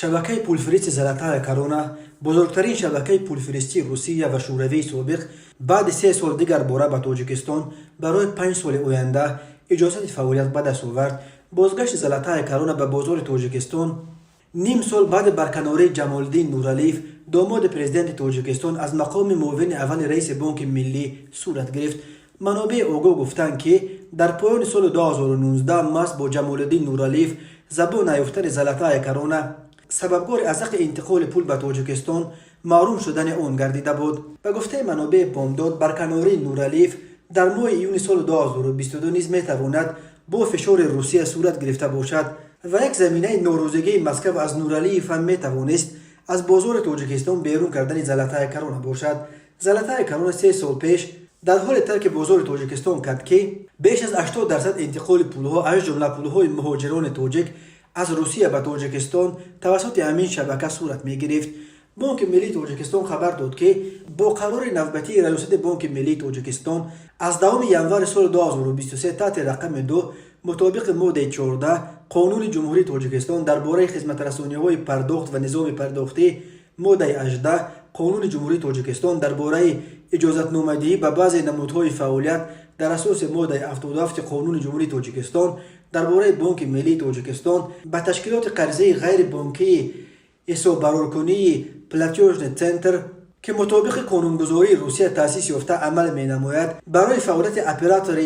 شبکه پولفرست زلاتای کرونا بزرگترین شبکه پولفرستی روسیه و شوروی سابق بعد 3 سال دیگر باره به تاجیکستان برای 5 سال آینده اجازه فعالیت به دست آورد. بازگشت زلاتای کرونا به بازار تاجیکستان نیم سال بعد برکناری جمالدین نورعلیف داماد پرزیدنت تاجیکستان از مقام معاون اول رئیس بانک ملی صورت گرفت. منابع آگاه گفتند که در پایان سال 2019 ماست با جمالدین نورعلیف زبان نیافتن زلاتای کرونا سببگار از حق انتقال پول به تاجیکستان محروم شدن آن گردیده بود. به گفته منابع بامداد برکناری نورعلیف در ماه ایون سال 2022 نیز میتواند با فشار روسیه صورت گرفته باشد و یک زمینه ناروزگی مسکو از نورعلیف هم میتوانست از بازار تاجیکستان بیرون کردن زلاتای کرونا باشد. زلاتای کرونا 3 سال پیش در حال ترک بازار تاجیکستان کرد که بیش از 80% انتقال پولها از جمله پولهای مهاجران تاجیک از روسیه به تاجیکستان توسط همین شبکه صورت می گرفت. بانک ملی تاجیکستان خبر داد که با قرار نوبتی ریاست بانک ملی تاجیکستان از 2 ینور سال 2023 تحت رقم 2 مطابق ماده 14 قانون جمهوری تاجیکستان درباره خدمت رسانی‌های پرداخت و نظام پرداختی، ماده 18 قانون جمهوری تاجیکستان درباره اجازتنامه‌دهی به بعضی نمودهای فعالیت در اساس ماده 77 قانون جمهوری تاجیکستان درباره بانک ملی تاجیکستان به تشکیلات قرضه غیر بانکی حساب برارکنی پلاتیوژن سنتر که مطابق قانونگذاری روسیه تأسیس یافته عمل می نماید برای فعالیت اپراتور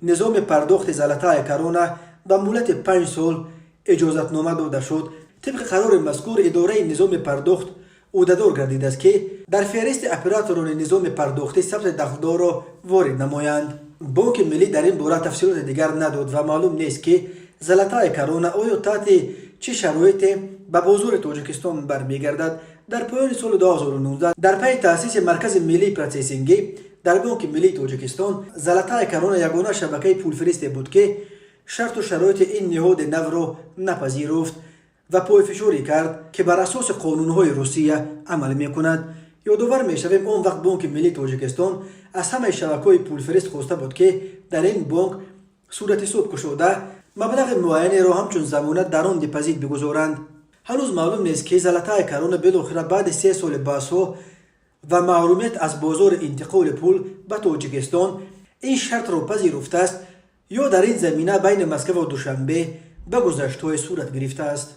نظام پرداخت زلاتای کرونا به مدت 5 سال اجازتنامه داده شد. طبق قرار مذکور اداره نظام پرداخت عهدهدار گردیده است که در فهرست اپراتوران نظام پرداختی ثبت دخلدار را وارد نمایند. بانک ملی در این باره تفصیلات دیگر نداد و معلوم نیست که زلاتای کرونا آیا تحت چه شرایطی به بازار تاجیکستان برمیگردد. در پایان سال 2019 در پی تأسیس مرکز ملی پروسسینگی در بانک ملی تاجیکستان زلاتای کرونا یگانه شبکه پولفرستی بود که شرط و شرایط این نهاد نو را نپذیرفت و پایفشاری کرد که بر اساس قانون‌های روسیه عمل می‌کند. یادآور می‌شویم آن وقت بانک ملی تاجیکستان از همه شبکه‌های پولفرست خواسته بود که در این بانک صورت حساب گشوده مبلغ معینی را همچون ضمانت در آن دپازیت بگذارند. هنوز معلوم نیست که زلاتای کرونا بالاخره بعد 3 سال بحث‌ها و محرومیت از بازار انتقال پول به تاجیکستان این شرط را پذیرفته است یا در این زمینه بین مسکو و دوشنبه به گذشته‌های صورت گرفته است.